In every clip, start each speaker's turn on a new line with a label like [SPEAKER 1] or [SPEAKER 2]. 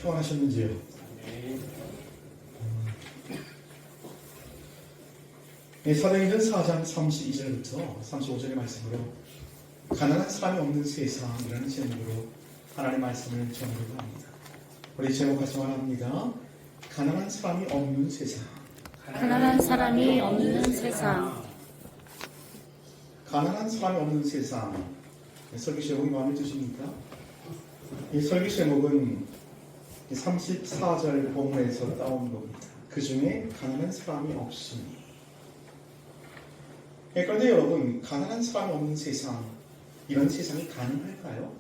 [SPEAKER 1] 평안하셨는지요? 네, 사도행전 4장 32절부터 35절의 말씀으로 가난한 사람이 없는 세상이라는 제목으로 하나님의 말씀을 전하려고 합니다. 우리 제목 같이 말합니다. 가난한 사람이 없는 세상.
[SPEAKER 2] 가난한 사람이 없는 세상.
[SPEAKER 1] 가난한 사람이 없는 세상. 설교 제목이 마음에 드십니까? 이 설교 제목은 34절 본문에서 따온 겁니다. 그 중에 가난한 사람이 없으니. 그런데 여러분, 가난한 사람이 없는 세상, 이런 세상이 가능할까요?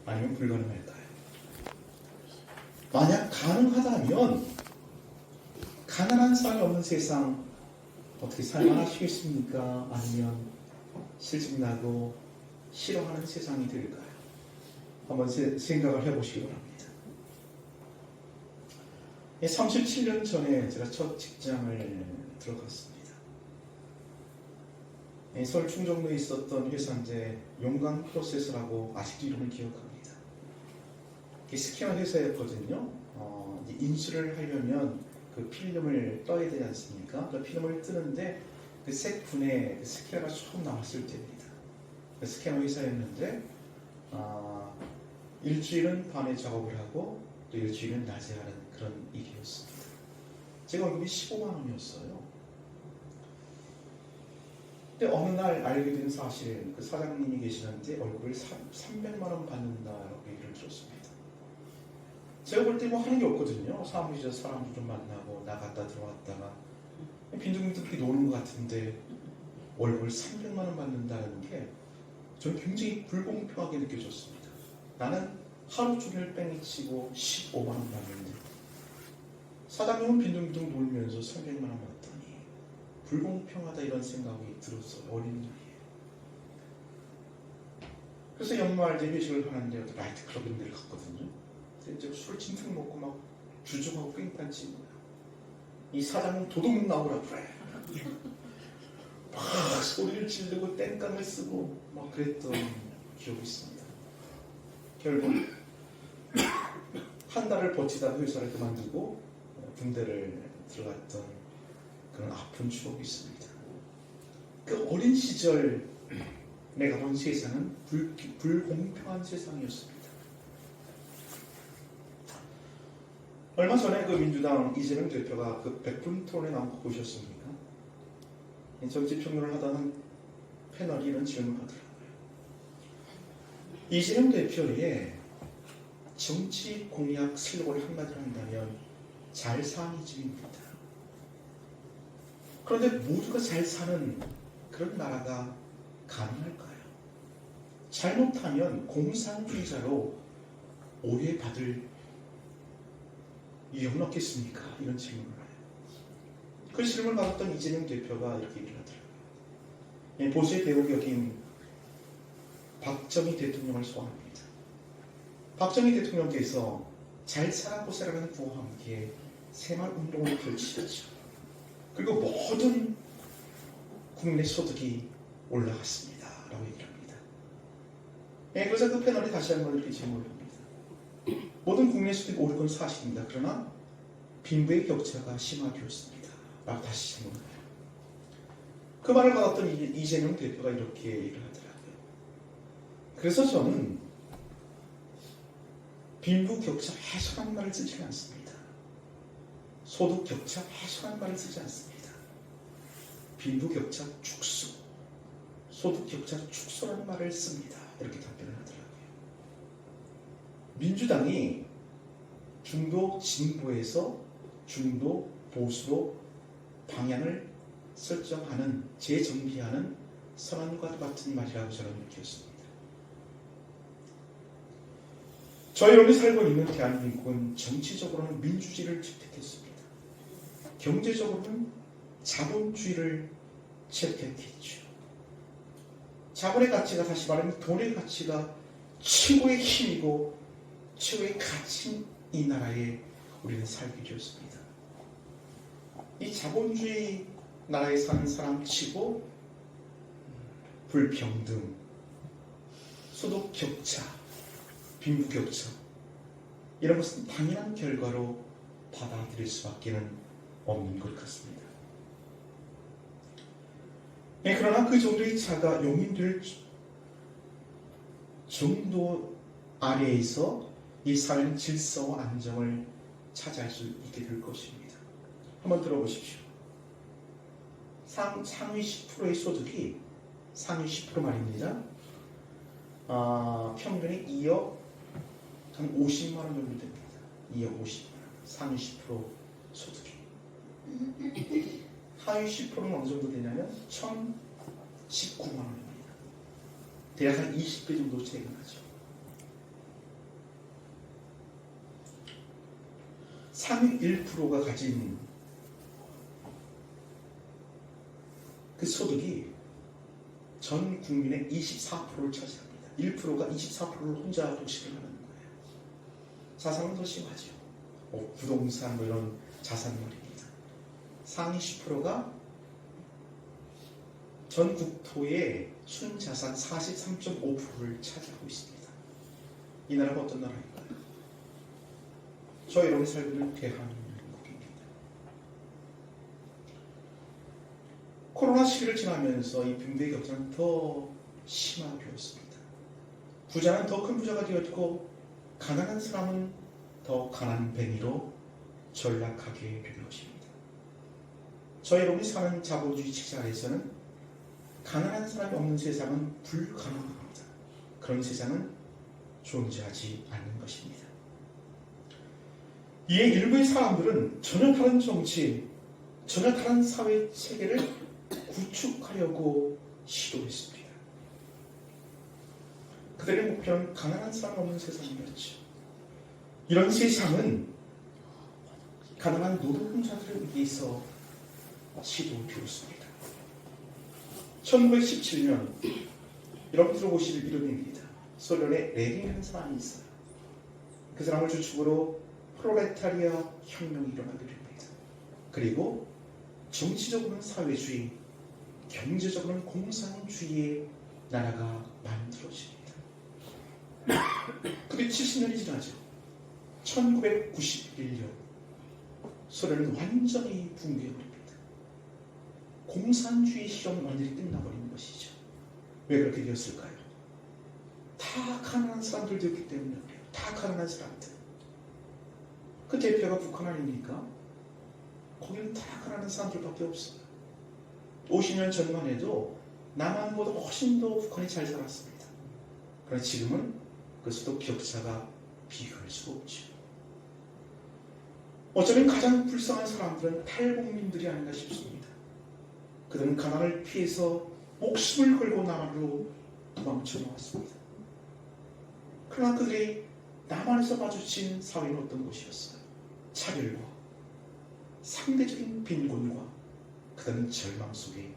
[SPEAKER 1] 아니면 불가능할까요? 만약 가능하다면 가난한 사람이 없는 세상 어떻게 살만하시겠습니까? 아니면 실증나고 싫어하는 세상이 될까요? 한번 생각을 해보시기 바랍니다. 37년 전에 제가 첫 직장을 들어갔습니다. 서울 충정로에 있었던 회사인데 용강 프로세서라고 아직도 이름을 기억합니다. 스캐너 회사였거든요. 인수를 하려면 그 필름을 떠야 되지 않습니까? 그 필름을 뜨는데 그 색 분에 그 스캐너가 처음 나왔을 때입니다. 그 스캐너 회사였는데 일주일은 밤에 작업을 하고 또 일주일은 낮에 하는 그런 일이었습니다. 제가 월급이 15만 원이었어요. 근데 어느 날 알게 된 사실, 그 사장님이 계시는데 월급을 300만 원 받는다라고 얘기를 들었습니다. 제가 볼 때 뭐 하는 게 없거든요. 사무실에서 사람도 좀 만나고 나갔다 들어왔다가 빈둥빈둥 그렇게 노는 것 같은데 월급을 300만 원 받는다는 게 저는 굉장히 불공평하게 느껴졌습니다. 나는 하루 종일 뺑이 치고 15만 원 받는데 사장님은 빈둥빈둥 놀면서 300만 원 받더니 불공평하다 이런 생각이 들었어요. 어린 나이에. 그래서 연말 때 회식을 하는데 나이트클럽인 데를 갔거든요. 이제 술 진탕 먹고 막 주정하고 깽판 치는 거야. 이 사장님 도둑 나오라 그래. 막 소리를 지르고 땡깡을 쓰고 막 그랬던 기억이 있습니다. 결국 한 달을 버티다가 회사를 그만두고 군대를 들어갔던 그런 아픈 추억이 있습니다. 그 어린 시절 내가 본 세상은 불공평한 세상이었습니다. 얼마 전에 그 민주당 이재명 대표가 그 100분 토론에 나온 거 보셨습니까? 정치평론을 하던 한 패널이 이런 질문을 하더라고요. 이재명 대표의 정치 공약 슬로건을 한마디로 한다면 잘 사는 집입니다. 그런데 모두가 잘 사는 그런 나라가 가능할까요? 잘못하면 공산주의자로 오해받을 위험은 없겠습니까? 이런 질문을 해요. 그 질문을 받았던 이재명 대표가 이렇게 얘기를 하더라고요. 보수의 대국이 여긴 박정희 대통령을 소환합니다. 박정희 대통령께서 잘 살아보세라는 구호와 함께 새마을운동을 펼치셨죠. 그리고 모든 국내 소득이 올라갔습니다. 라고 얘기를 합니다. 그래서 그 패널이 다시 한번 이렇게 질문을 합니다. 모든 국내 소득이 오른 건 사실입니다. 그러나 빈부의 격차가 심화되었습니다. 라고 다시 질문을 해요. 그 말을 받았던 이재명 대표가 이렇게 얘기를 하더라고요. 그래서 저는 빈부 격차 해소라는 말을 쓰지 않습니다. 소득 격차 해소라는 말을 쓰지 않습니다. 빈부 격차 축소, 소득 격차 축소라는 말을 씁니다. 이렇게 답변을 하더라고요. 민주당이 중도 진보에서 중도 보수로 방향을 설정하는, 재정비하는 선언과 같은 말이라고 저는 느꼈습니다. 저희 여기 살고 있는 대한민국은 정치적으로는 민주주의를 채택했습니다. 경제적으로는 자본주의를 채택했죠. 자본의 가치가, 다시 말하면 돈의 가치가 최고의 힘이고 최고의 가치인 이 나라에 우리는 살게 되었습니다. 이 자본주의 나라에 사는 사람 치고 불평등, 소득 격차, 빈부 격차 이런 것은 당연한 결과로 받아들일 수밖에 없는 것 같습니다. 그러나 그 정도의 차가 용인될 정도 아래에서 이 사회는 질서와 안정을 차지할 수 있게 될 것입니다. 한번 들어보십시오. 상위 10%의 소득이 상위 10% 말입니다. 평균이 2억 한 50만 원 정도 됩니다. 2억 50만 원. 상위 10% 소득이. 하위 10%는 어느 정도 되냐면 1,019만 원입니다. 대략 한 20배 정도 차이가 나죠. 상위 1%가 가진 그 소득이 전 국민의 24%를 차지합니다. 1%가 24%를 혼자 독식을 하는 거예요. 자산은 더 심하죠. 부동산 이런 자산 말입니다. 상위 10%가 전 국토의 순자산 43.5%를 차지하고 있습니다. 이 나라가 어떤 나라일까요? 저 여러분이 살고 있는 대한민국입니다. 코로나 시기를 지나면서 이 빈부의 격차는 더 심화되었습니다. 부자는 더 큰 부자가 되었고 가난한 사람은 더 가난한 뱅이로 전락하게 된 것입니다. 저 여러분이 사는 자본주의 체제 아래에서는 가난한 사람이 없는 세상은 불가능합니다. 그런 세상은 존재하지 않는 것입니다. 이에 일부의 사람들은 전혀 다른 정치, 전혀 다른 사회 체계를 구축하려고 시도했습니다. 그들의 목표는 가난한 사람 없는 세상이었죠. 이런 세상은 가난한 노동자들을 위해서 시도되었습니다. 1917년 여러분 들어보실 이름입니다. 소련의 레닌이라는 사람이 있어요. 그 사람을 주축으로 프롤레타리아 혁명이 일어나게 됩니다. 그리고 정치적으로는 사회주의, 경제적으로는 공산주의의 나라가 만들어집니다. 그게 70년이 지나죠. 1991년 소련은 완전히 붕괴해버립니다. 공산주의 실험은 완전히 끝나버리는 것이죠. 왜 그렇게 되었을까요? 다 가난한 사람들 되었기 때문에 그래요. 다 가난한 사람들. 그 대표가 북한 아닙니까? 거기는 다 가난한 사람들밖에 없어요. 50년 전만 해도 남한보다 훨씬 더 북한이 잘 살았습니다. 그러나 지금은 그것도 격차가 비교할 수가 없죠. 어쩌면 가장 불쌍한 사람들은 탈북민들이 아닌가 싶습니다. 그들은 가난을 피해서 목숨을 걸고 남한으로 도망쳐 나왔습니다. 그러나 그들이 남한에서 마주친 사회는 어떤 것이었어요? 차별과 상대적인 빈곤과 그들은 절망 속에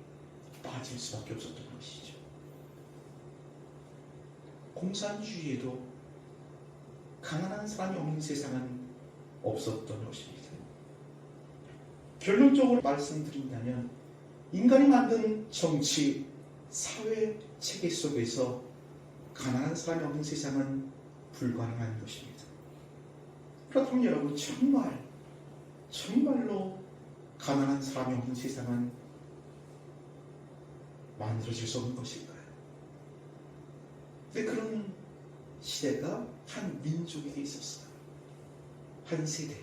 [SPEAKER 1] 빠질 수밖에 없었던 것이죠. 공산주의에도 가난한 사람이 없는 세상은 없었던 것입니다. 결론적으로 말씀드린다면 인간이 만든 정치, 사회 체계 속에서 가난한 사람이 없는 세상은 불가능한 것입니다. 그렇다면 여러분 정말로 가난한 사람이 없는 세상은 만들어질 수 없는 것일까요? 근데 그런 시대가 한 민족에게 있었어요. 한 세대,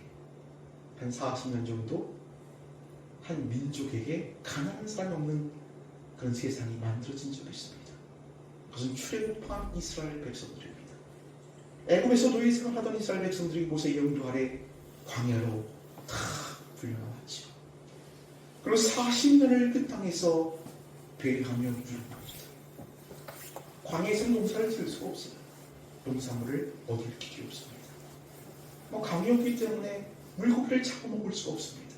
[SPEAKER 1] 한 40년 정도 한 민족에게 가난한 사람이 없는 그런 세상이 만들어진 적이 있습니다. 그것은 출애굽한 이스라엘 백성들입니다. 애굽에서 노예 생활하던 이스라엘 백성들이 모세의 영도 아래 광야로 다 불려나왔죠. 그리고 40년을 그 땅에서 배회하며 유업합니다. 광야에서는 농사를 지을 수가 없어요. 농산물을 얻을 길이 없습니다. 강이었기 때문에 물고기를 잡아 먹을 수가 없습니다.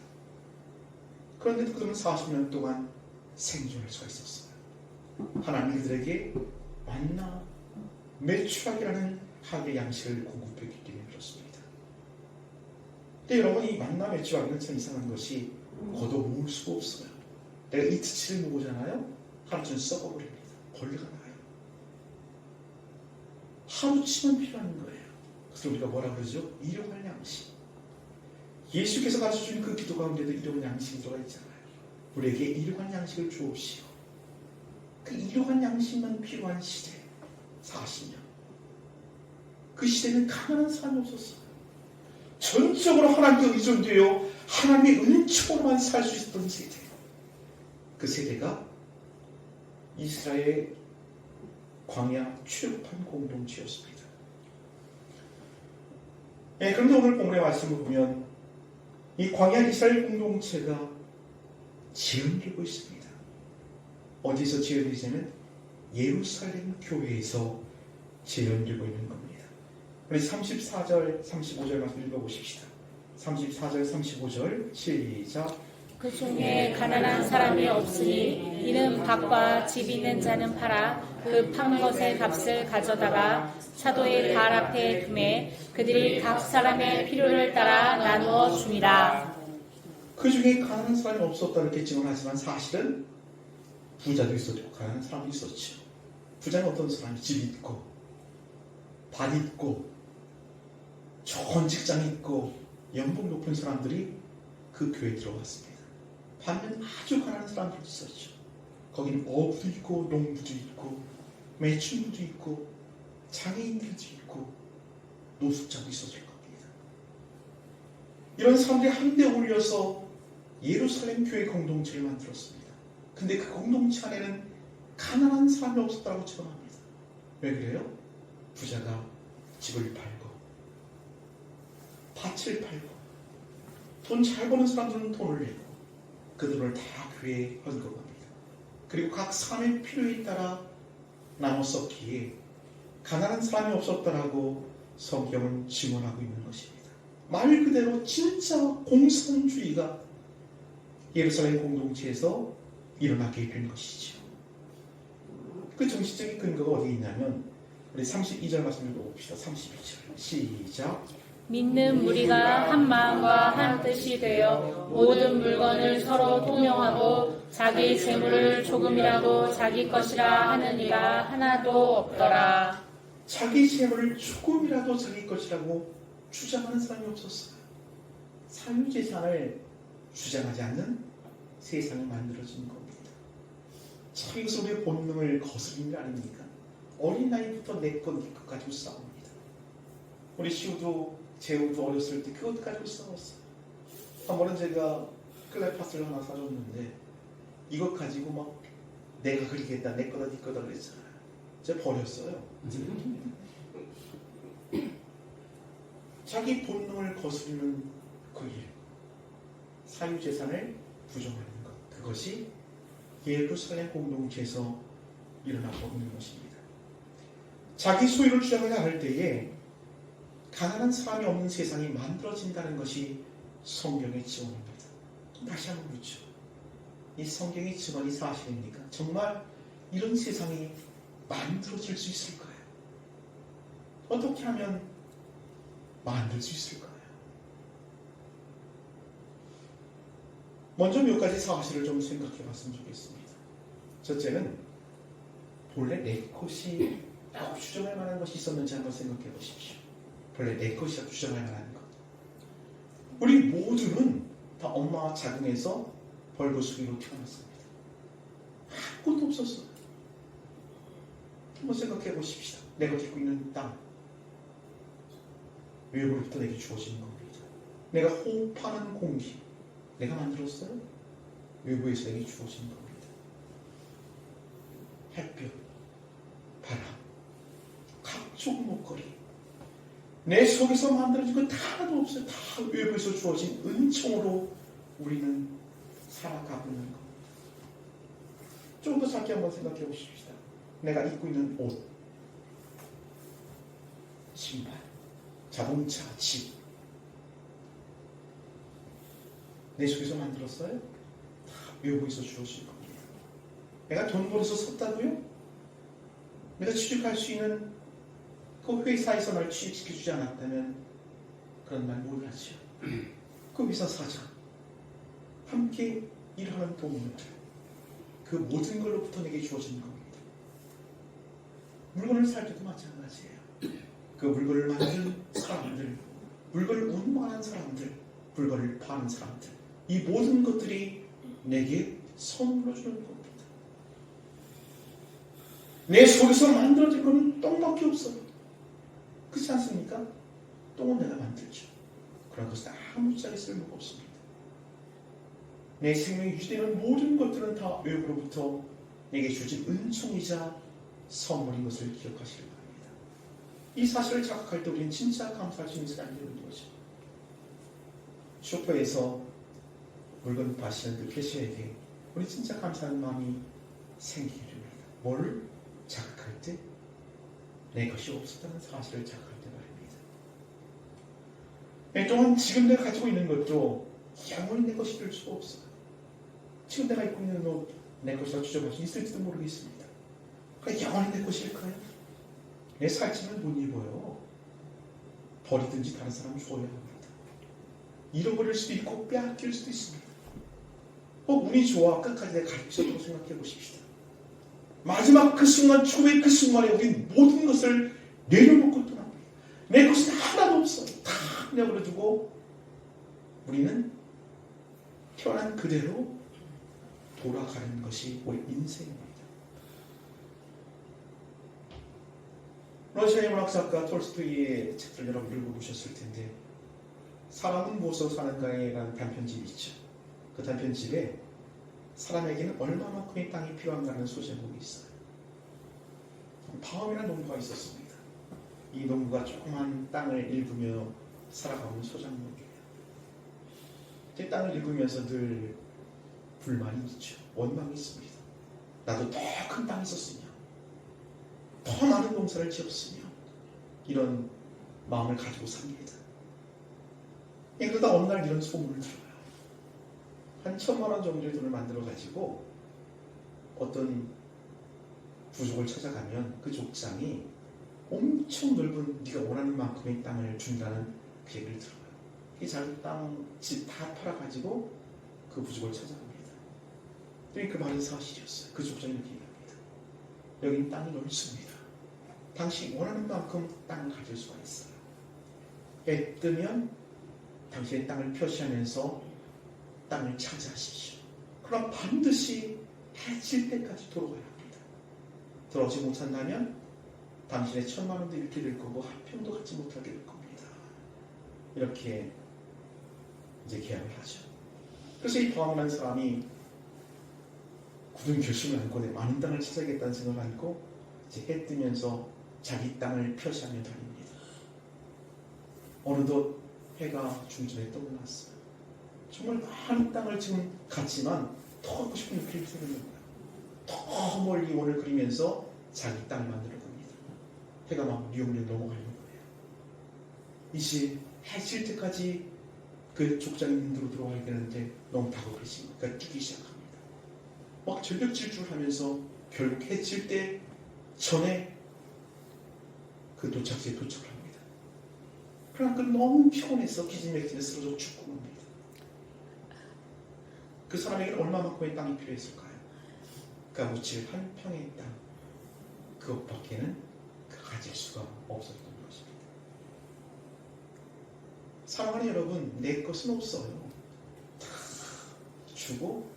[SPEAKER 1] 그런데도 그들은 40년 동안 생존할 수가 있었어요. 하나님이 그들에게 만나 메추락이라는 하늘의 양식을 공급했기 때문에 그렇습니다. 근데 여러분, 이 만나 메추락은 참 이상한 것이 걷어 모을 수가 없어요. 내가 이틀치를 먹으잖아요. 하루쯤 썩어버립니다. 벌레가 나요. 하루치만 필요한 거예요. 그래서 우리가 뭐라 그러죠? 일용할 양식. 예수께서 가르쳐준 그 기도 가운데도 일용할 양식이 들어가 있잖아요. 우리에게 일용할 양식을 주옵시오. 그 일용할 양식만 필요한 시대, 40년. 그 시대는 가난한 사람이 없었어요. 전적으로 하나님께 의존되어 하나님의 은총으로만 살 수 있었던 세대. 그 세대가 이스라엘 광야 출애굽한 공동체였습니다. 그런데 오늘 본문의 말씀을 보면 이 광야 이스라엘 공동체가 재현되고 있습니다. 어디서 재현되냐면 예루살렘 교회에서 재현되고 있는 겁니다. 우리 34절, 35절 말씀 읽어보십시다. 34절, 35절 시작.
[SPEAKER 2] 그 중에 가난한 사람이 없으니 이는 밭과 집 있는 자는 팔아 그 판 것의 값을 가져다가 사도의 발 앞에 두매 그들이 각 사람의 필요를 따라 나누어 줍니다.
[SPEAKER 1] 그 중에 가난한 사람이 없었다 이렇게 증언하지만 사실은 부자도 있었고 가난한 사람도 있었죠. 부자는 어떤 사람이 집 있고 밭 있고 좋은 직장 있고 연봉 높은 사람들이 그 교회에 들어왔습니다. 반면 아주 가난한 사람들도 있었죠. 거기는 어부도 있고 농부도 있고 매춘부도 있고 장애인들도 있고 노숙자도 있었을 겁니다. 이런 사람들이 한데 올려서 예루살렘 교회 공동체를 만들었습니다. 근데 그 공동체 안에는 가난한 사람이 없었다고 증언합니다. 왜 그래요? 부자가 집을 팔고 밭을 팔고 돈 잘 버는 사람들은 돈을 내고 그 돈을 다 교회에 헌금합니다. 그리고 각 사람의 필요에 따라 나눠 썼기에 가난한 사람이 없었다라고 성경은 증언하고 있는 것입니다. 말 그대로 진짜 공산주의가 예루살렘 공동체에서 일어나게 된 것이죠. 그 정신적인 근거가 어디 있냐면 우리 32절 말씀 읽어봅시다. 32절 시작.
[SPEAKER 2] 믿는 무리가 한 마음과 한 뜻이 되어 모든 물건을 서로 통용하고 자기 재물을 조금이라도 자기 것이라 하는 이가 하나도 없더라.
[SPEAKER 1] 자기 재물을 조금이라도 자기 것이라고 주장하는 사람이 없었어요. 사유재산을 주장하지 않는 세상이 만들어진 겁니다. 참 이것은 우리의 본능을 거스르는 게 아닙니까? 어린 나이부터 내 것, 네 것 가지고 싸웁니다. 우리 시우도 재우도 어렸을 때 그것 가지고 싸웠어요. 한 번은 제가 클레파스를 하나 사줬는데 이것 가지고 막 내가 그리겠다, 내 거다, 네 거다 그랬잖아요. 제가 버렸어요. 자기 본능을 거스르는 그 일, 사유재산을 부정하는 것, 그것이 예루살렘 공동체에서 일어나고 있는 것입니다. 자기 소유를 주장하지 않을 때에 가난한 사람이 없는 세상이 만들어진다는 것이 성경의 증언입니다. 다시 한번 묻죠. 이 성경의 증언이 사실입니까? 정말 이런 세상이 만들어질 수 있을까요? 어떻게 하면 만들 수 있을까요? 먼저 몇 가지 사실을 좀 생각해 봤으면 좋겠습니다. 첫째는 본래 내 것이라고 주장할 만한 것이 있었는지 한번 생각해 보십시오. 본래 내 것이라고 주장할 만한 것. 우리 모두는 다 엄마와 자궁에서 벌거숭이로 태어났습니다. 아무것도 없었어요. 한번 생각해 보십시다. 내가 갖고 있는 땅, 외부로부터 내게 주어진 겁니다. 내가 호흡하는 공기, 내가 만들었어요? 외부에서 내게 주어진 겁니다. 햇볕, 바람, 각종 목걸이, 내 속에서 만들어진 건 하나도 없어요. 다 외부에서 주어진 은총으로 우리는 살아가고 있는 겁니다. 좀 더 짧게 한번 생각해 보십시다. 내가 입고 있는 옷, 신발, 자동차, 집, 내 속에서 만들었어요? 다 외부에서 주어진 겁니다. 내가 돈 벌어서 섰다고요? 내가 취직할 수 있는 그 회사에서 날 취직시켜주지 않았다면 그런 말 못하죠. 그 회사 사장, 함께 일하는 동료들, 그 모든 걸로부터 내게 주어진 겁니다. 물건을 살 때도 마찬가지예요. 그 물건을 만든 사람들, 물건을 운반하는 사람들, 물건을 파는 사람들, 이 모든 것들이 내게 선물로 주는 겁니다. 내 속에서 만들어진 것은 똥밖에 없어요. 그렇지 않습니까? 똥은 내가 만들죠. 그런 것은 아무짝에 쓸모가 없습니다. 내 생명이 유지되는 모든 것들은 다 외부로부터 내게 주어진 은총이자 선물인 것을 기억하시길 바랍니다. 이 사실을 자각할 때 우리는 진짜 감사할 수 있는 사람이 되는 거죠. 슈퍼에서 물건 파시는 그 캐셔에게 우리 진짜 감사하는 마음이 생기게 됩니다. 뭘 자각할 때? 내 것이 없었다는 사실을 자각할 때 말입니다. 또한 지금 내가 가지고 있는 것도 영원히 내 것이 될 수가 없어요. 지금 내가 입고 있는 옷 내 것이라 주저할 수 있을지도 모르겠습니다. 그러니까 영원히 내 것일까요? 내 살찌면 못 입어요. 버리든지 다른 사람 줘야 합니다. 잃어버릴 수도 있고 빼앗길 수도 있습니다. 운이 좋아 끝까지 내가 가지고 있었다고 생각해 보십시다. 마지막 그 순간, 초의 그 순간에 우리는 모든 것을 내려놓고 떠납니다. 내 것은 하나도 없어요. 다 내버려두고 우리는 태어난 그대로 돌아가는 것이 우리 인생입니다. 러시아의 문학작가 톨스토이의 책들 여러분 읽어보셨을 텐데 사람은 무엇으로 사는가에라는 단편집이 있죠. 그 단편집에 사람에게는 얼마만큼의 땅이 필요한가라는 소제목이 있어요. 바움이라는 농부가 있었습니다. 이 농부가 조그만 땅을 읽으며 살아가는 소장농이에요. 제 땅을 읽으면서 늘 불만이 있죠. 원망이 있습니다. 나도 더 큰 땅이 있었으면, 더 많은 농사를 지었으면 이런 마음을 가지고 삽니다. 그러다 어느 날 이런 소문을 들어요. 한 1,000만 원 정도의 돈을 만들어 가지고 어떤 부족을 찾아가면 그 족장이 엄청 넓은 네가 원하는 만큼의 땅을 준다는 그 얘기를 들어요. 이 자기 땅, 집 다 팔아가지고 그 부족을 찾아갑니다. 그 말은 사실이었어요. 그 족장이 이렇게 얘기합니다. 여긴 땅이 넓습니다. 당신이 원하는 만큼 땅을 가질 수가 있어요. 해 뜨면 당신의 땅을 표시하면서 땅을 차지하십시오. 그럼 반드시 해질 때까지 돌아가야 합니다. 돌아오지 못한다면 당신의 1,000만 원도 잃게 될 거고 한 평도 갖지 못하게 될 겁니다. 이렇게 이제 계약을 하죠. 그래서 이 바움이라는 사람이 굳은 결심을 안고 내 많은 땅을 찾아야겠다는 생각을 안고 이제 해 뜨면서 자기 땅을 표시하며 다닙니다. 어느덧 해가 중전에 떠올랐어요. 정말 많은 땅을 지금 갔지만 더 갖고 싶은 그림이 생기는 거예요. 더 멀리 원을 그리면서 자기 땅을 만들어 갑니다. 해가 막 리용리용 넘어가는 거예요. 이제 해 질 때까지 그 족장이 인도로 들어와야 되는데 너무 다급해지니까 뛰기 시작합니다. 막 절벽 질주를 하면서 결국 해 질 때 전에 그 도착지에 도착을 합니다. 그러나 그 너무 피곤해서 기진맥진에 쓰러져 죽고 맙니다. 그 사람에게는 얼마만큼의 땅이 필요했을까요? 그가 묻힐 한 평의 땅, 그것밖에는 가질 수가 없었던 것입니다. 사랑하는 여러분, 내 것은 없어요. 다 주고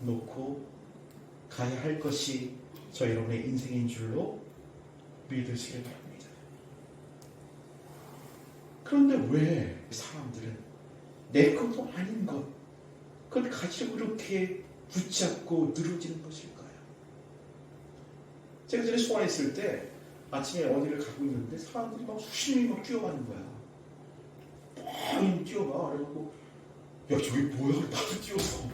[SPEAKER 1] 놓고 가야 할 것이 저 여러분의 인생인 줄로 믿으시길 바랍니다. 그런데 왜 사람들은 내 것도 아닌 것, 그걸 가지고 그렇게 붙잡고 늘어지는 것일까요? 제가 전에 소환했을 때 아침에 어디를 가고 있는데 사람들이 막 수십 명이 막 뛰어가는 거야. 막 뛰어가. 그래갖고 야 저기 뭐야? 나도 뛰어서.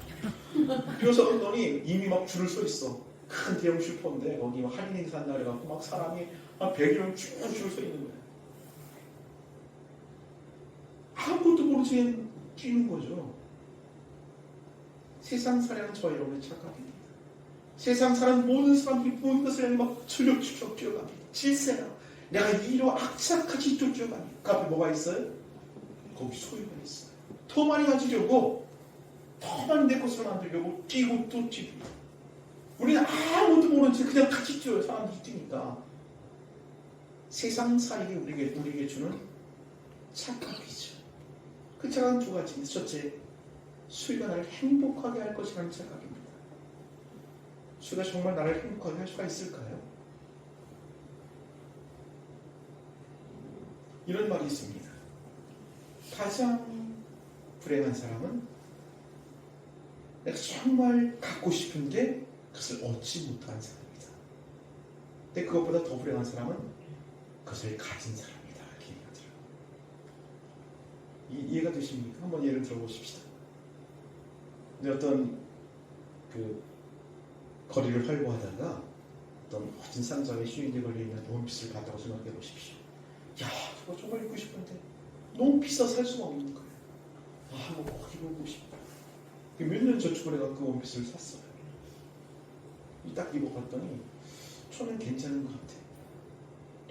[SPEAKER 1] 뛰어서 갔더니 이미 막 줄을 서 있어. 큰 대형 슈퍼인데 거기 막 할인 행사 한다 그래갖고 막 사람이 한 100여 명 쭉 줄 서 있는 거야. 아무것도 모르지 그냥 뛰는 거죠. 세상 사랑은 저 여러분의 착각입니다. 세상 사는 모든 사람들이 모든 것을 막 철력추적 뛰어갑니다. 질세라. 내가 이로 악착같이 쫓겨갑니다. 그 앞에 뭐가 있어요? 거기 소유가 있어요. 더 많이 가지려고, 더 많이 내 것을 만들려고 뛰고 또 뛰고. 우리는 아무것도 모르는 채 그냥 같이 뛰어요. 사람들이 뛰니까. 세상 살이게 우리에게 주는 착각이죠. 그 착각은 두 가지입니다. 첫째, 수위가 나를 행복하게 할 것이라는 착각입니다. 수위가 정말 나를 행복하게 할 수가 있을까요? 이런 말이 있습니다. 가장 불행한 사람은 내가 정말 갖고 싶은데 그것을 얻지 못한 사람이다. 근데 그것보다 더 불행한 사람은 그것을 가진 사람이다. 이렇게 얘기하더라고요. 이해가 되십니까? 한번 예를 들어보십시다. 근데 어떤 그 거리를 활보하다가 어떤 멋진 상점에 휴일에 걸려있는 원피스를 봤다고 생각해 보십시오. 야, 저거 정말 입고 싶은데 너무 비싸서 살 수가 없는 거예요. 아, 한번 꼭 입어보고 싶다. 몇 년 저축을 해서 그 원피스를 샀어요. 딱 입어봤더니 저는 괜찮은 것 같아.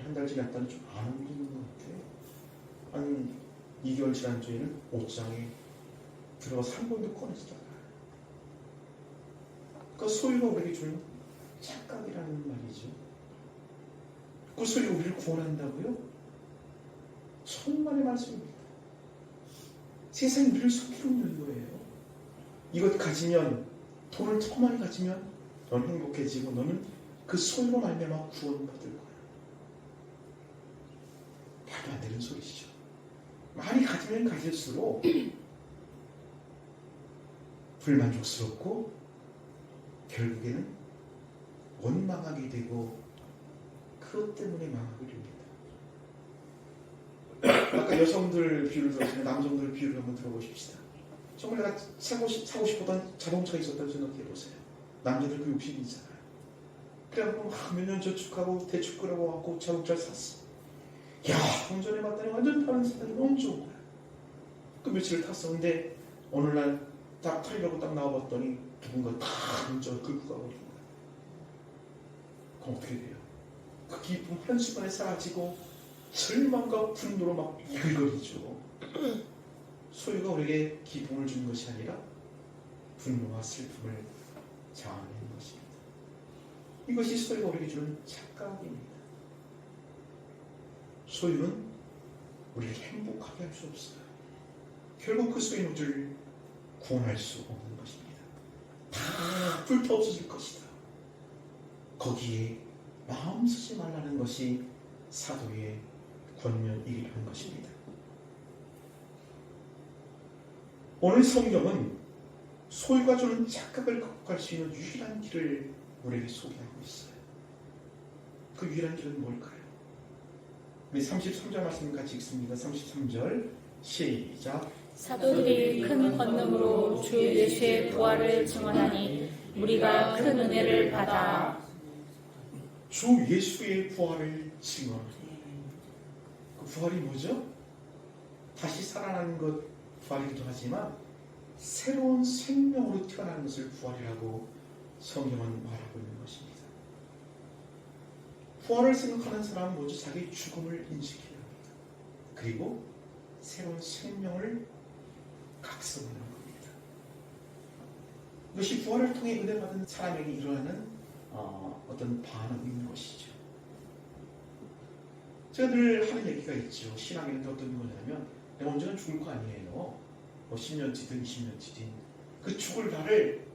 [SPEAKER 1] 한 달 지났더니 좀 안 어울리는 것 같아. 한 2개월 지난 뒤에는 옷장에 들어가서 한 번도 꺼내지도 않아요. 그 소유가 우리에게 주는 착각이라는 말이죠. 그 소유가 우리를 구원한다고요? 천만의 말씀입니다. 세상이 우리를 속이고 있는 거예요. 이것 가지면, 돈을 더 많이 가지면 너는 행복해지고 너는 그 소유로 말미암아 구원받을 거야. 말도 안 되는 소리시죠. 많이 가지면 가질수록 불만족스럽고 결국에는 원망하게 되고 그것 때문에 망하게 됩니다. 아까 여성들 비유를 들었으면 남성들 비유를 한번 들어보십시다. 정말 내가 사고 싶었던 자동차가 있었다고 생각해보세요. 남자들 그 욕심이 있잖아요. 그래갖고 몇 년 저축하고 대출 끌어와갖고 자동차를 샀어. 야, 운전해봤더니 완전 다른 세상이 너무 좋은 거야. 그 며칠을 탔어. 근데 어느 날 딱 타려고 딱 나와봤더니 누군가 다 운전 긁고 가버린 거야. 그럼 어떻게 돼요? 그 기쁨 한순간에 사라지고 절망과 분노로 막 이글거리죠. 소유가 우리에게 기쁨을 주는 것이 아니라 분노와 슬픔을 자아내는 것입니다. 이것이 소유가 우리에게 주는 착각입니다. 소유는 우리를 행복하게 할 수 없어요. 결국 그 소유는 우리를 구원할 수 없는 것입니다. 다 불타 없어질 것이다. 거기에 마음 쓰지 말라는 것이 사도의 권면이라는 것입니다. 오늘 성경은 소유가 주는 착각을 극복할 수 있는 유일한 길을 우리에게 소개하고 있어요. 그 유일한 길은 뭘까요? 우리 33절 말씀 같이 읽습니다. 33절 시작.
[SPEAKER 2] 사도들이 큰 권능으로 주 예수의 부활을 증언하니 우리가 큰 은혜를 받아.
[SPEAKER 1] 주 예수의 부활을 증언하니. 그 부활이 뭐죠? 다시 살아나는 것 부활이기도 하지만 새로운 생명으로 태어나는 것을 부활이라고 성경은 말하고 있는 것입니다. 부활을 생각하는 사람은 먼저 자기의 죽음을 인식해야 합니다. 그리고 새로운 생명을 각성하는 겁니다. 이것이 부활을 통해 은혜받은 사람에게 일어나는 어떤 반응인 것이죠. 제가 늘 하는 얘기가 있죠. 신앙에는 어떤 거냐면 내가 언제나 죽을 거 아니에요. 뭐 10년 뒤든 20년 뒤든 그 죽을 날을,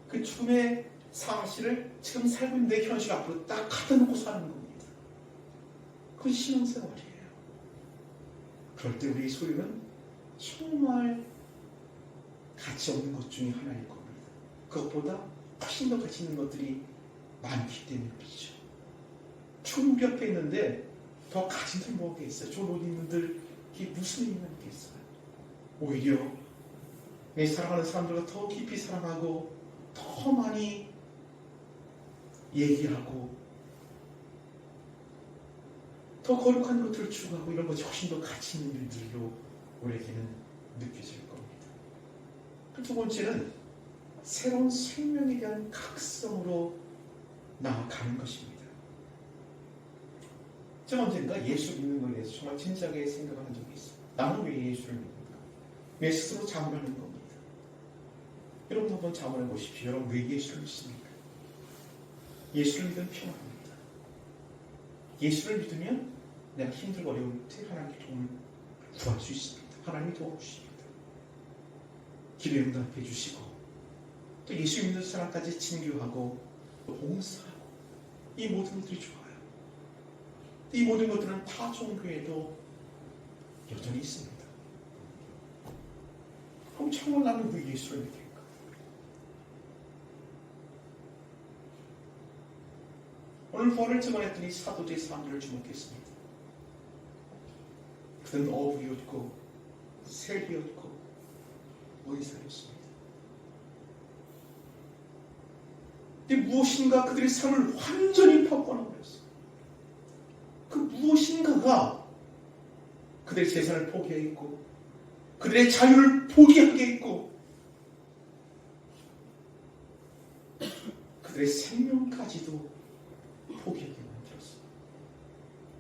[SPEAKER 1] 그 죽음의 사실을 지금 살고 있는 내 현실 앞으로 딱 갖다 놓고 사는 겁니다. 그건 신앙생활이에요. 그럴 때 우리의 소유는 정말 가치 없는 것 중에 하나일 겁니다. 그것보다 훨씬 더 가치 있는 것들이 많기 때문이죠. 죽음 옆에 있는데 더 가진 게 뭐가 있어요? 좋은 옷 입는 들 이게 무슨 의미가 있겠어요? 오히려 내 사랑하는 사람들과 더 깊이 사랑하고 더 많이 얘기하고 더 거룩한 것들을 추구하고 이런 것이 훨씬 더 가치 있는 일들로 우리에게는 느껴질 겁니다. 두 번째는 새로운 생명에 대한 각성으로 나아가는 것입니다. 제가 언젠가 예수 믿는 것에 대해서 정말 진지하게 생각을 한 적이 있어요. 나는 왜 예수를 믿는가? 내 스스로 자문하는 겁니다. 여러분 한번 자문해 보십시오. 여러분 왜 예수를 믿습니까? 예수를 믿으면 평안합니다. 예수를 믿으면 내가 힘들고 어려울 때 하나님의 도움을 구할 수 있습니다. 하나님이 도와주십니다. 기도에 응답해 주시고 또 예수 믿는 사람까지 친교하고 또 봉사하고 이 모든 것들이 좋아요. 이 모든 것들은 타 종교에도 여전히 있습니다. 그럼 정말 나는 왜 예수를 믿을까? 오늘 부활을 증언했더니 사도들의 사람들을 주목했습니다. 그들은 어부였고 세리였고 의사였습니다. 근데 무엇인가 그들의 삶을 완전히 바꿔놓았어요. 그 무엇인가가 그들의 재산을 포기했고 그들의 자유를 포기하게 했고 그들의 생명까지도 포기하게 만들었어요.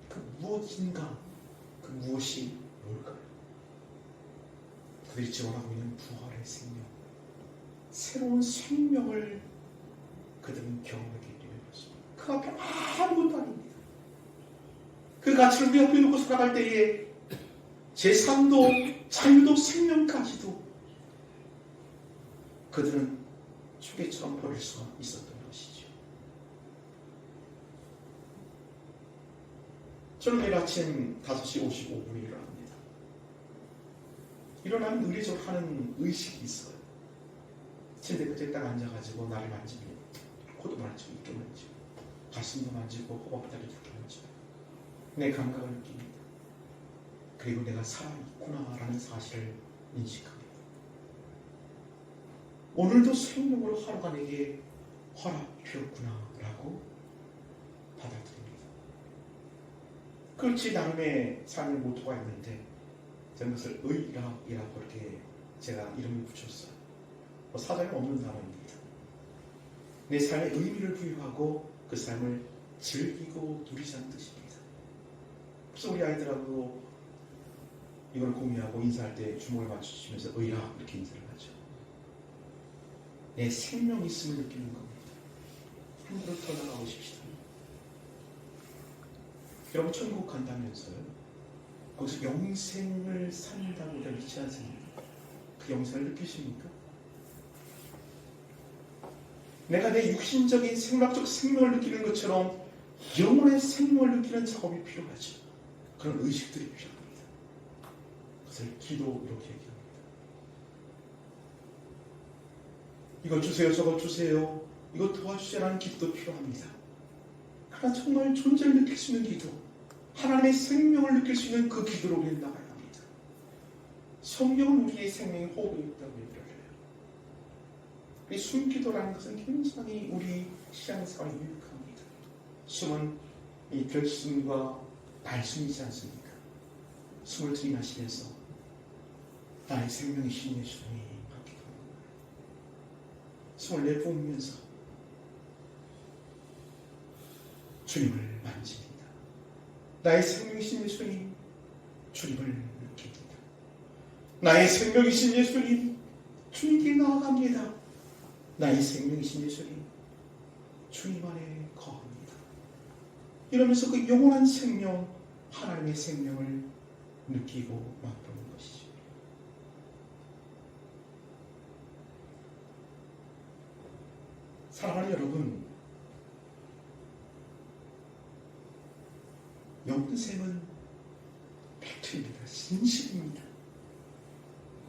[SPEAKER 1] 그 무엇인가, 그 무엇이 뭘까요? 그들이 지원하고 있는 부활의 생명, 새로운 생명을 그들은 경험하게 되었습니다. 그 앞에 아무것도 아닙니다. 그 가치를 우리 앞에 놓고 살아갈 때에 재산도 자유도 생명까지도 그들은 초계처럼 버릴 수가 있었던 것이죠. 저는 내일 아침 5시 55분에 일어납니다. 일어나면 의례적으로 하는 의식이 있어요. 침대 끝에 딱 앉아가지고 나를 만지고 코도 만지고 이렇게 만지고 가슴도 만지고 허벅다리 이렇게 만지고 내 감각을 느낍니다. 그리고 내가 살아있구나라는 사실을 인식합니다. 오늘도 생명으로 하루가 내게 허락되었구나라고 받아들입니다. 그렇지 나름의 삶의 모토가 있는데 저는 그것을 의락이라고 그렇게 제가 이름을 붙였어요. 사전에 없는 단어입니다. 내 삶에 의미를 부여하고 그 삶을 즐기고 누리자는 뜻입니다. 그래서 우리 아이들하고 이걸 공유하고 인사할 때 주먹을 맞추시면서 의라 이렇게 인사를 하죠. 내 생명이 있음을 느끼는 겁니다. 한 걸음 더 나아가십시다. 여러분 천국 간다면서요. 거기서 영생을 산다고 믿지 않습니까? 그 영생을 느끼십니까? 내가 내 육신적인 생물학적 생명을 느끼는 것처럼 영혼의 생명을 느끼는 작업이 필요하죠. 그런 의식들이 필요합니다. 그것을 기도 이렇게 얘기합니다. 이거 주세요, 저거 주세요, 이거 도와주세요라는 기도도 필요합니다. 그러나 정말 존재를 느낄 수 있는 기도, 하나님의 생명을 느낄 수 있는 그 기도로 우리는 나가야 합니다. 성경은 우리의 생명이 호흡에 있다고 얘기를 해요. 이 숨기도라는 것은 굉장히 우리 신앙생활에 유익합니다. 숨은 이 결심과 발숨이지 않습니까? 숨을 들이마시면서 나의 생명이신 예수님 받기도 합니다. 숨을 내뿜으면서 주님을 만집니다. 나의 생명이신 예수님, 주님을 느낍니다. 나의 생명이신 예수님, 주님께 나아갑니다. 나의 생명이신 예수님, 주님 안에 거합니다. 이러면서 그 영원한 생명, 하나님의 생명을 느끼고 맛보는 것이죠. 사랑하는 여러분, 영생은 팩트입니다. 진실입니다.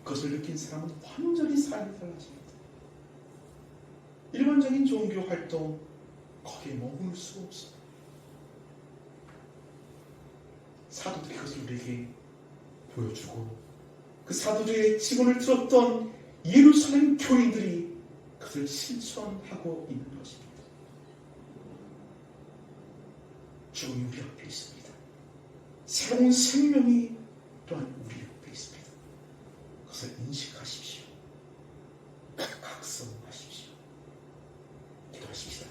[SPEAKER 1] 그것을 느낀 사람은 완전히 삶이 달라집니다. 일반적인 종교 활동 거기에 머물 수가 없습니다. 사도들이 그것을 우리에게 보여주고 그 사도들의 직언을 들었던 예루살렘 교인들이 그것을 실천하고 있는 것입니다. 죽음이 우리 앞에 있습니다. 새로운 생명이 또한 우리 옆에 있습니다. 그것을 인식하십시오. 각성하십시오. 기도하십시다.